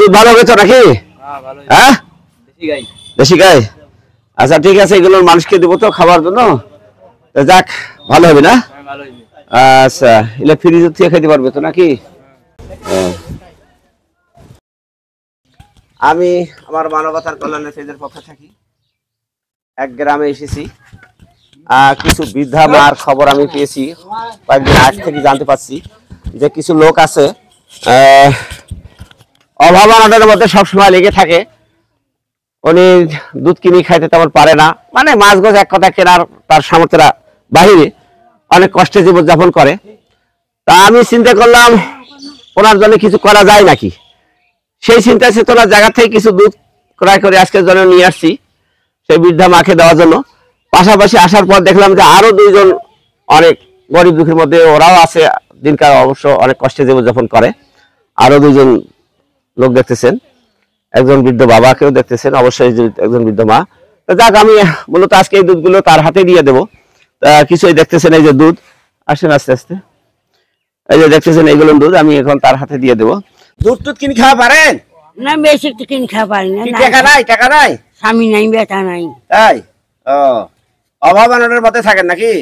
দুধ ভালো হয়েছে নাকি? হ্যাঁ, দেশি গাই। আচ্ছা ঠিক আছে, এগুলো মানুষকে দেবো তো খাবার জন্য। যাক, ভালো হবে না? আচ্ছা, এগুলো ফ্রিজ থেকে খেতে পারবে তো নাকি? আমি আমার মানবতার কল্যাণের পেজের পক্ষ থাকি এক গ্রামে এসেছি। কিছু বৃদ্ধা মার খবর আমি পেয়েছি, কয়েকদিন আগ থেকে জানতে পারছি যে কিছু লোক আছে অভাব অনটনের মধ্যে সবসময় লেগে থাকে। উনি দুধ কিনে খাইতে তেমন পারে না, মানে মাছ গোছ এক কথা কেনার তার সামর্থ্যের বাহিরে অনেক কষ্টে জীবনযাপন করে। তা আমি চিন্তা করলাম ওনার জন্য কিছু করা যায় নাকি। সেই চিন্তা চেতনার জায়গা থেকে কিছু দুধ ক্রয় করে আজকের জন্য নিয়ে আসছি সেই বৃদ্ধা মাকে দেওয়ার জন্য। পাশাপাশি আসার পর দেখলাম যে আরো দুইজন অনেক গরিব দুঃখের মধ্যে ওরাও আছে, দিনকাল অবশ্য অনেক কষ্টে জীবনযাপন করে। আরো দুইজন লোক দেখতেছেন, একজন বৃদ্ধ বাবাকেও দেখতেছেন, অবশ্যই একজন বৃদ্ধ মা। যাক, আমি মূলত আজকে এই দুধগুলো তার হাতে দিয়ে দেবো। কিছুই দেখতেছেন, এই যে দুধ, আসেন আস্তে আস্তে, এই যে দেখতেছেন এইগুলো দুধ আমি এখন তার হাতে দিয়ে দেবো। দুধ টুধ কিনে খাওয়া পারেন না? বেশি তো কিনে খাওয়া পারি না। টাকা নাই? টাকা নাই, স্বামী নাই, বেটা নাই। তাই? ও, অভাব অনটনের মধ্যে থাকেন নাকি?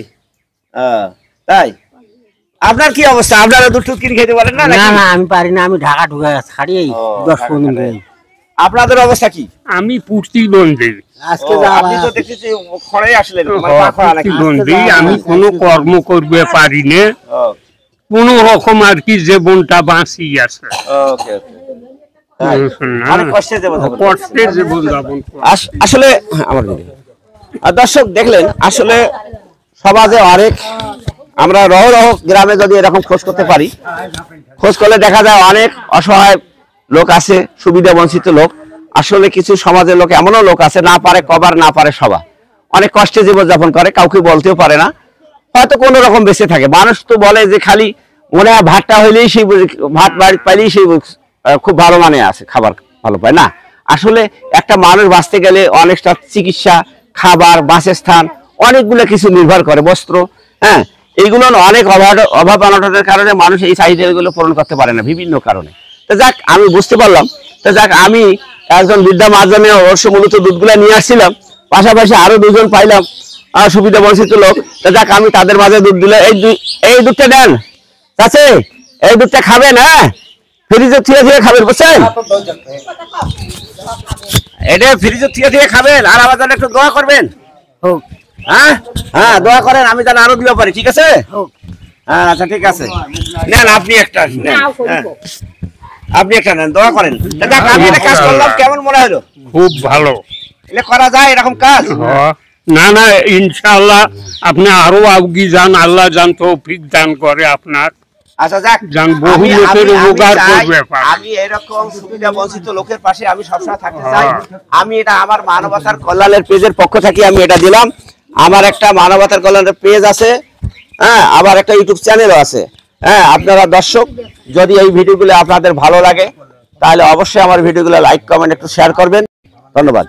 তাই? আপনার কি অবস্থা? আপনারা দুধ টুধ কিনে খেতে পারেন না? না না, আমি পারি না, আমি ঢাকা ঢুকে ছাড়ি 10-15 দিন। আপনাদের অবস্থা কি? আমি প্রতিবন্ধী। আজকে আপনি তো দেখতেছি খড়ে আসলেন, আমি কোনো কর্ম করবে পারি না, কোন রকম আর কি জীবনটা বাঁচি আছে। আসলে আমার দর্শক দেখলেন, আসলে সমাজে অনেক, আমরা রহ রহ গ্রামে যদি এরকম খোঁজ করতে পারি, খোঁজ করলে দেখা যায় অনেক অসহায় লোক আছে, সুবিধা বঞ্চিত লোক। আসলে কিছু সমাজের লোক এমনও লোক আছে, না পারে কবার, না পারে সবা, অনেক কষ্টে জীবনযাপন করে, কাউকে বলতেও পারে না, হয়তো কোনো রকম বেঁচে থাকে। মানুষ তো বলে যে খালি মনে হয় ভাতটা হইলেই সেই, ভাত বাড়ি পাইলেই সেই খুব ভালো মানে আছে, খাবার ভালো পায় না। আসলে একটা মানুষ বাঁচতে গেলে অনেকটা চিকিৎসা, খাবার, বাসস্থান, অনেকগুলো কিছু নির্ভর করে, বস্ত্র, হ্যাঁ, এইগুলো অনেক অভাব অনটনের কারণে মানুষ এই চাহিদাগুলো পূরণ করতে পারে না বিভিন্ন কারণে। তো যাক, আমি বুঝতে পারলাম। তো যাক, আমি একজন বৃদ্ধা মার জন্য অবশ্য মূলত দুধগুলা নিয়ে আসছিলাম, পাশাপাশি আরো দুজন পাইলাম সুবিধা বঞ্চিত লোক। তো যাক, আমি তাদের মাঝে দুধ দিলে, এই দুধটা দেন চাচি, এই দুধটা খাবেন, হ্যাঁ, ফ্রিজে থিয়ে থিয়ে খাবেন, বুঝছেন? এটা ফ্রিজে থিয়ে থিয়ে খাবেন, আর আমার জন্য একটু দোয়া করবেন। হ্যাঁ হ্যাঁ, দোয়া করেন, আমি যেন আরো দিতে পারি, ঠিক আছে? হ্যাঁ আচ্ছা ঠিক আছে, নেন আপনি একটা, আপনি একটা নেন, দোয়া করেন। আমি একটা কাজ করলাম, কেমন মনে হলো? খুব ভালো। এটা করা যায় এরকম কাজ? না না, ইনশাআল্লাহ আপনি আরো আগে যান, আল্লাহ যান তৌফিক দান করে আপনার। আচ্ছা যাক, বহু লোকের উপকার করবে। আমি এরকম সুবিধা বঞ্চিত লোকের পাশে আমি সবসময় থাকতে চাই। আমি এটা আমার মানবতার কল্যাণের পেজের পক্ষ থেকে আমি এটা দিলাম। আমার একটা মানবতার কল্যাণের পেজ আছে, হ্যাঁ, আবার একটা ইউটিউব চ্যানেলও আছে। হ্যাঁ, আপনারা দর্শক যদি এই ভিডিওগুলো আপনাদের ভালো লাগে তাহলে অবশ্যই আমার ভিডিওগুলো লাইক কমেন্ট একটু শেয়ার করবেন। ধন্যবাদ।